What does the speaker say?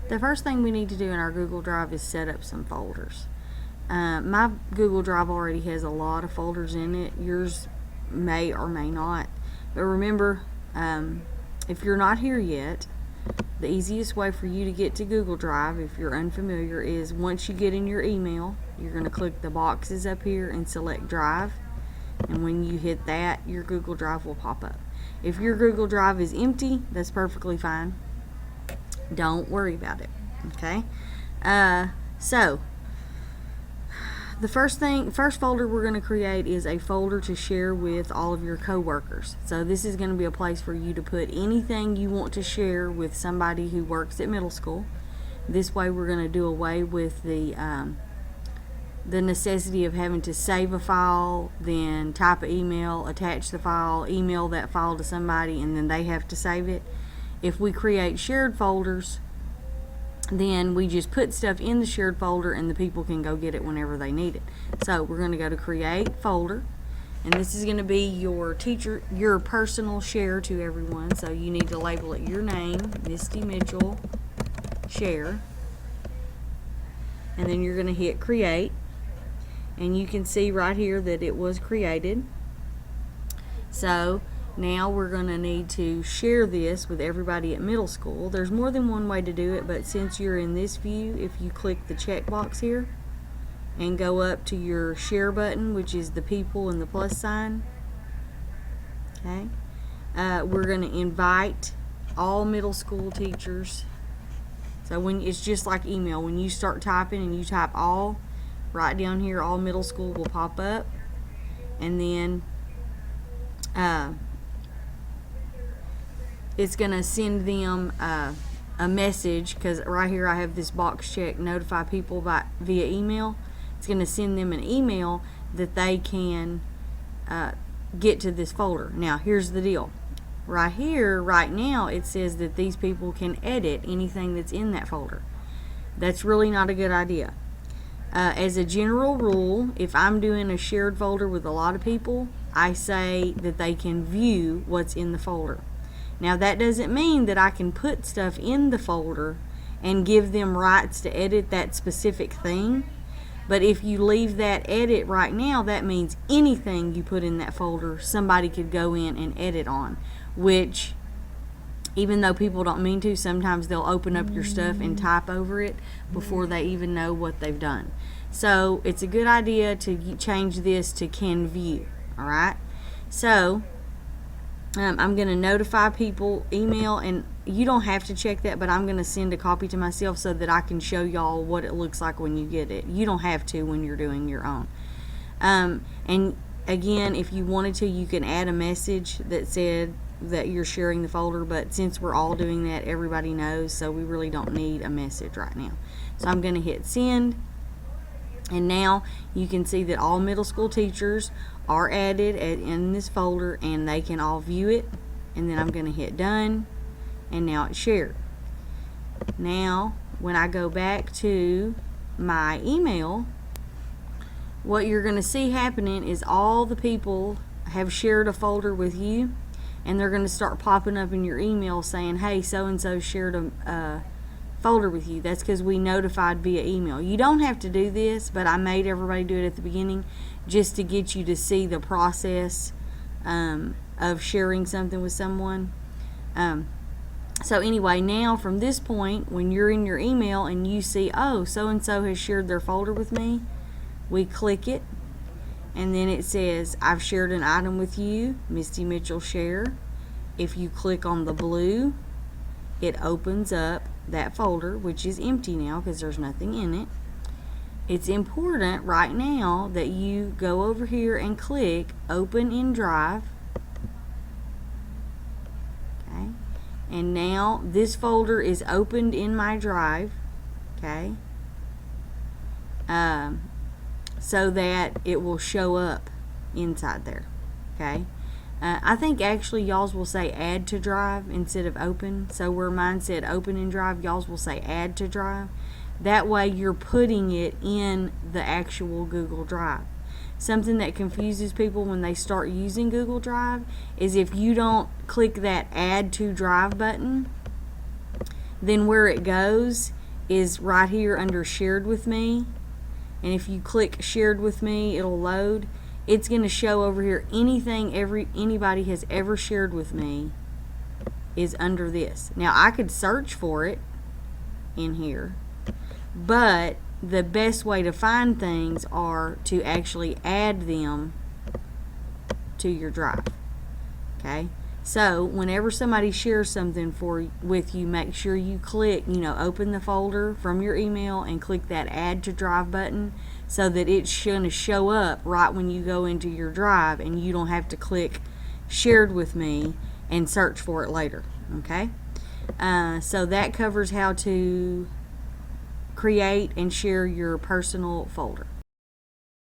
The first thing we need to do in our Google Drive is set up some folders. My Google Drive already has a lot of folders in it. Yours may or may not. But remember, if you're not here yet, the easiest way for you to get to Google Drive, if you're unfamiliar, is once you get in your email, you're going to click the boxes up here and select Drive. And when you hit that, your Google Drive will pop up. If your Google Drive is empty, that's perfectly fine. Don't worry about it. Okay? So the first folder we're going to create is a folder to share with all of your coworkers. So this is going to be a place for you to put anything you want to share with somebody who works at middle school. This way we're going to do away with the necessity of having to save a file, then type an email, attach the file, email that file to somebody, and then they have to save it. If we create shared folders, then we just put stuff in the shared folder and the people can go get it whenever they need it. So we're going to go to create folder, and this is going to be your personal share to everyone. So you need to label it your name, Misty Mitchell share, and then you're going to hit create, and you can see right here that it was created. So now we're going to need to share this with everybody at middle school. There's more than one way to do it, but since you're in this view, if you click the checkbox here and go up to your share button, which is the people and the plus sign, okay, we're going to invite all middle school teachers. So when it's just like email, when you start typing and you type all, right down here, all middle school will pop up, and then it's going to send them a message, because right here I have this box checked, notify people via email. It's going to send them an email that they can get to this folder. Now here's the deal. Right here, right now, it says that these people can edit anything that's in that folder. That's really not a good idea. As a general rule, if I'm doing a shared folder with a lot of people, I say that they can view what's in the folder. Now that doesn't mean that I can put stuff in the folder and give them rights to edit that specific thing. But if you leave that edit right now, that means anything you put in that folder, somebody could go in and edit on, which, even though people don't mean to, sometimes they'll open up your stuff and type over it before they even know what they've done. So it's a good idea to change this to can view. Alright? So I'm going to notify people, email, and you don't have to check that, but I'm going to send a copy to myself so that I can show y'all what it looks like when you get it. You don't have to when you're doing your own. And again, if you wanted to, you can add a message that said that you're sharing the folder, but since we're all doing that, everybody knows, so we really don't need a message right now. So I'm going to hit send, and now you can see that all middle school teachers are added in this folder, and they can all view it. And then I'm going to hit done, and now it's shared. Now when I go back to my email, what you're going to see happening is all the people have shared a folder with you, and they're going to start popping up in your email saying, hey, so and so shared a folder with you. That's because we notified via email. You don't have to do this, but I made everybody do it at the beginning just to get you to see the process of sharing something with someone. So anyway, now from this point, when you're in your email and you see, oh, so and so has shared their folder with me, we click it, and then it says, I've shared an item with you, Misty Mitchell share. If you click on the blue, it opens up that folder, which is empty now because there's nothing in it. It's important right now that you go over here and click open in Drive. Okay, and now this folder is opened in my Drive. Okay, so that it will show up inside there. Okay, I think actually y'all's will say add to Drive instead of open. So where mine said open in Drive, y'all's will say add to Drive. That way you're putting it in the actual Google Drive. Something that confuses people when they start using Google Drive is if you don't click that add to Drive button, then where it goes is right here under shared with me. And if you click shared with me, it'll load. It's going to show over here anything anybody has ever shared with me is under this. Now I could search for it in here, but the best way to find things are to actually add them to your drive. Okay, so whenever somebody shares something with you, make sure you click, open the folder from your email and click that add to drive button, so that it's going to show up right when you go into your drive and you don't have to click shared with me and search for it later. Okay, so that covers how to create and share your personal folder.